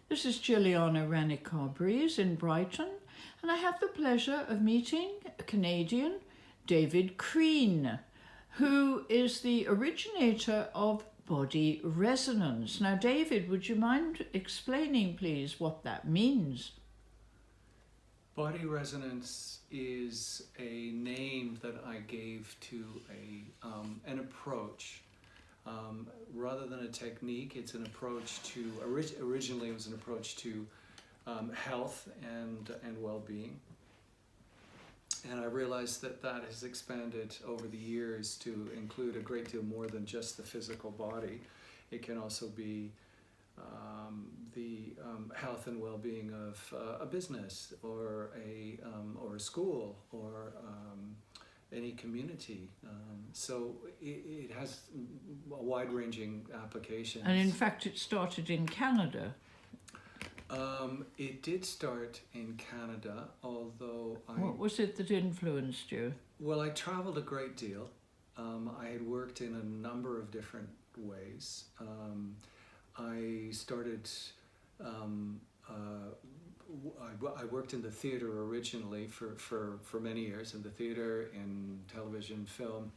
This is Jilliana Ranicar-Breese in Brighton, and I have the pleasure of meeting a Canadian, David Crean, who is the originator of body resonance. Now, David, would you mind explaining, please, what that means? Body resonance is a name that I gave to an approach. Rather than a technique, it's an approach to, originally it was an approach to health and well-being. And I realized that has expanded over the years to include a great deal more than just the physical body. It can also be the health and well-being of a business or a school or any community. So it has a wide-ranging applications. And in fact, it started in Canada. It did start in Canada, although What was it that influenced you? Well, I traveled a great deal. I had worked in a number of different ways. I started, I worked in the theater originally for many years, in the theater, in television, film.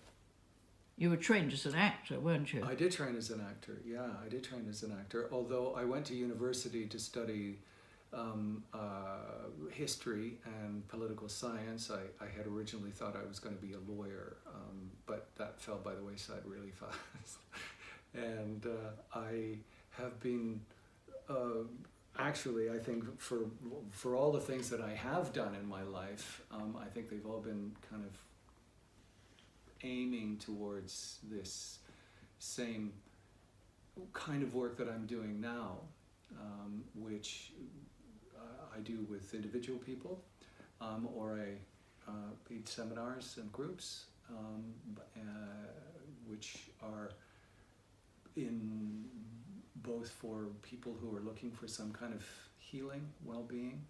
You were trained as an actor, weren't you? I did train as an actor, yeah, I did train as an actor, although I went to university to study history and political science. I had originally thought I was going to be a lawyer, but that fell by the wayside really fast. And I have been, actually, I think for all the things that I have done in my life, I think they've all been kind of aiming towards this same kind of work that I'm doing now, which I do with individual people, or I lead seminars and groups, which are in both for people who are looking for some kind of healing, well-being,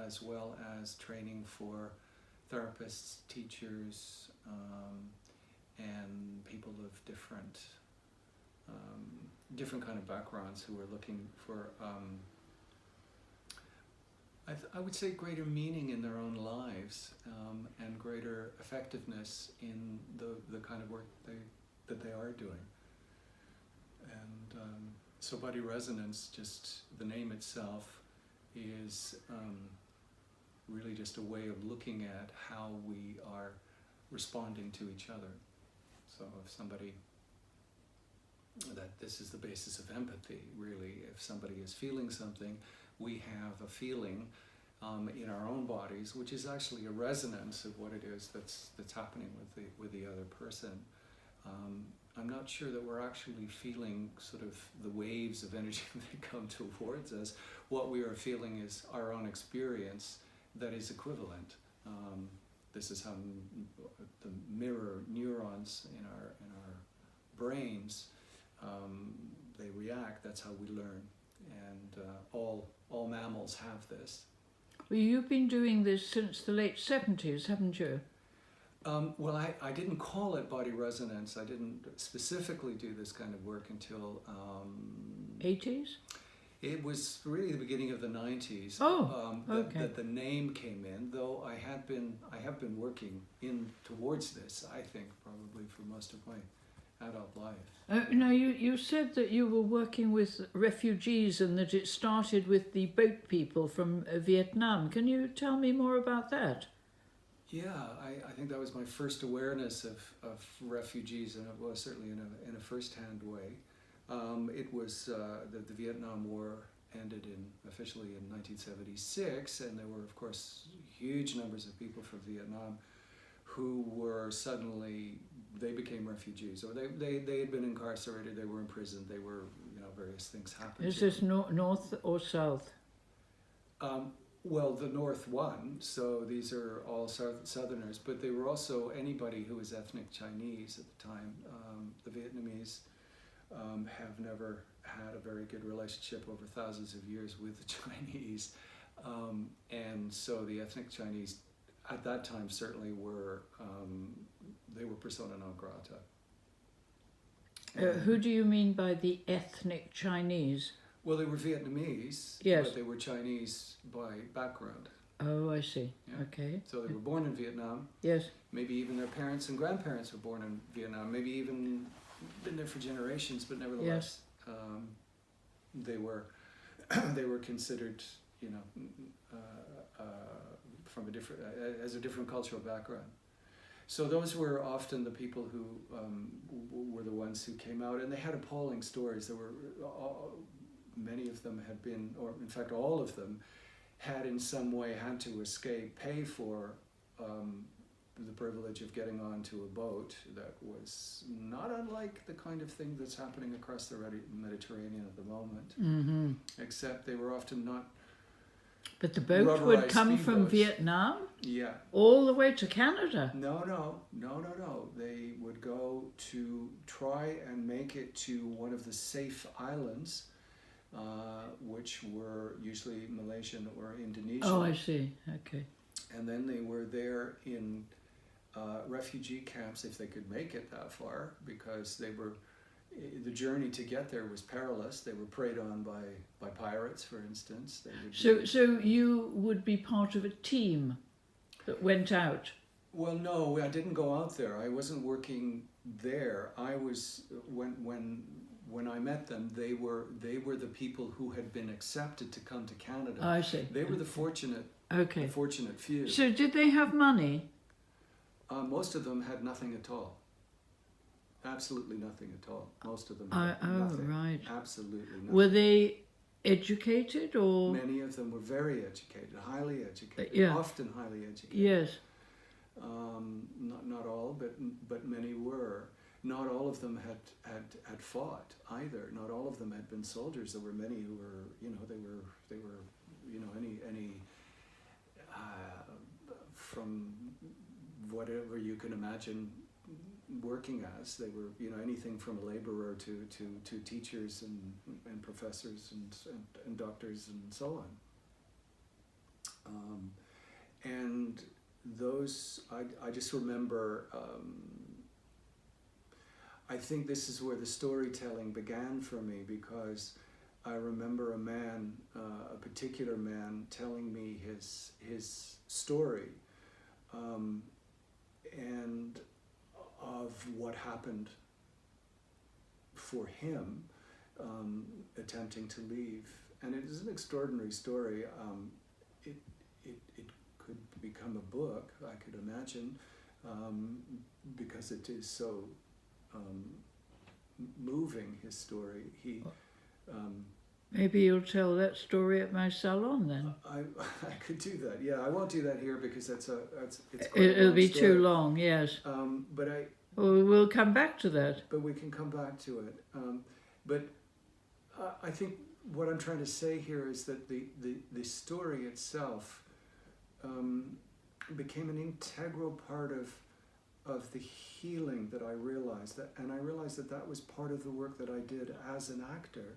as well as training for therapists, teachers, and people of different kind of backgrounds who are looking for, I would say, greater meaning in their own lives, and greater effectiveness in the kind of work that they are doing. And so body resonance, just the name itself, is really just a way of looking at how we are responding to each other. So if somebody, that this is the basis of empathy, really. If somebody is feeling something, we have a feeling in our own bodies, which is actually a resonance of what it is that's happening with the other person. I'm not sure that we're actually feeling sort of the waves of energy that come towards us. What we are feeling is our own experience that is equivalent. This is how the mirror neurons in our brains, they react. That's how we learn, and all mammals have this. Well, you've been doing this since the late 70s, haven't you? Well, I didn't call it body resonance. I didn't specifically do this kind of work until 80s? It was really the beginning of the 90s. Okay. That the name came in, though I have been working towards this, I think, probably for most of my adult life. Now, you said that you were working with refugees and that it started with the boat people from Vietnam. Can you tell me more about that? Yeah, I think that was my first awareness of refugees, and it was certainly in a first-hand way. It was the Vietnam War ended officially in 1976, and there were, of course, huge numbers of people from Vietnam who were suddenly, they became refugees, or they had been incarcerated, they were imprisoned, they were, various things happened. Is this north or south? Well, the North won, so these are all Southerners, but they were also anybody who was ethnic Chinese at the time. The Vietnamese have never had a very good relationship over thousands of years with the Chinese, and so the ethnic Chinese at that time certainly were, they were persona non grata. Who do you mean by the ethnic Chinese? Well, they were Vietnamese, Yes. but they were Chinese by background. Oh, I see. Yeah. Okay. So they were born in Vietnam. Yes. Maybe even their parents and grandparents were born in Vietnam. Maybe even been there for generations, but nevertheless, they were they were considered, you know, from a different as a different cultural background. So those were often the people who were the ones who came out, and they had appalling stories. There were many of them had been, or in fact all of them, had in some way had to escape, pay for the privilege of getting onto a boat that was not unlike the kind of thing that's happening across the Mediterranean at the moment, Mm-hmm. except they were often not. But the boat would Rubberized come from speedboats. Vietnam Yeah. all the way to Canada. No. They would go to try and make it to one of the safe islands, which were usually Malaysian or Indonesian. Oh, I see. Okay. And then they were there in refugee camps if they could make it that far, because the journey to get there was perilous. They were preyed on by pirates, for instance. They would So you would be part of a team that went out? Well, no, I didn't go out there. I wasn't working there. I was when I met them. They were the people who had been accepted to come to Canada. I see. They were the fortunate few. So did they have money? Most of them had nothing at all. Absolutely nothing at all. Most of them had nothing. Right. Absolutely nothing. Were they educated or? Many of them were very educated, highly educated, Yeah. often highly educated. Yes. Not all, but many were. Not all of them had fought either. Not all of them had been soldiers. There were many who were, they were, any from whatever you can imagine working as. They were, anything from a laborer to teachers and professors and doctors and so on. And those, I just remember, I think this is where the storytelling began for me, because I remember a particular man telling me his story, and of what happened for him, attempting to leave. And it is an extraordinary story. It could become a book, I could imagine, because it is so moving, his story. Maybe you'll tell that story at my salon then. I could do that. Yeah, I won't do that here because it's quite It'll be story. too long. Yes. Well, we'll come back to that. But we can come back to it. But I think what I'm trying to say here is that the story itself became an integral part of the healing that I realized, and I realized that was part of the work that I did as an actor,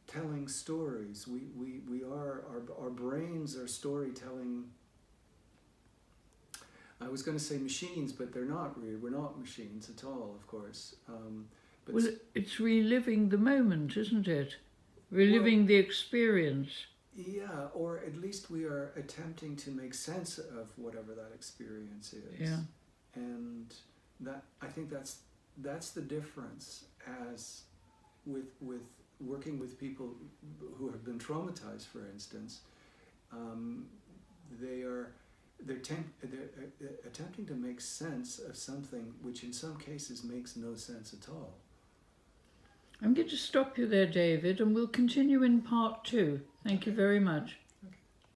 telling stories. We are, our brains are storytelling. I was going to say machines, but they're not really. We're not machines at all, of course. But Well, it's reliving the moment, isn't it? Reliving the experience. Yeah, or at least we are attempting to make sense of whatever that experience is. Yeah. And that, I think that's the difference, as with working with people who have been traumatized, for instance. They're attempting to make sense of something which in some cases makes no sense at all. I'm going to stop you there, David, and we'll continue in part 2. Thank you very much.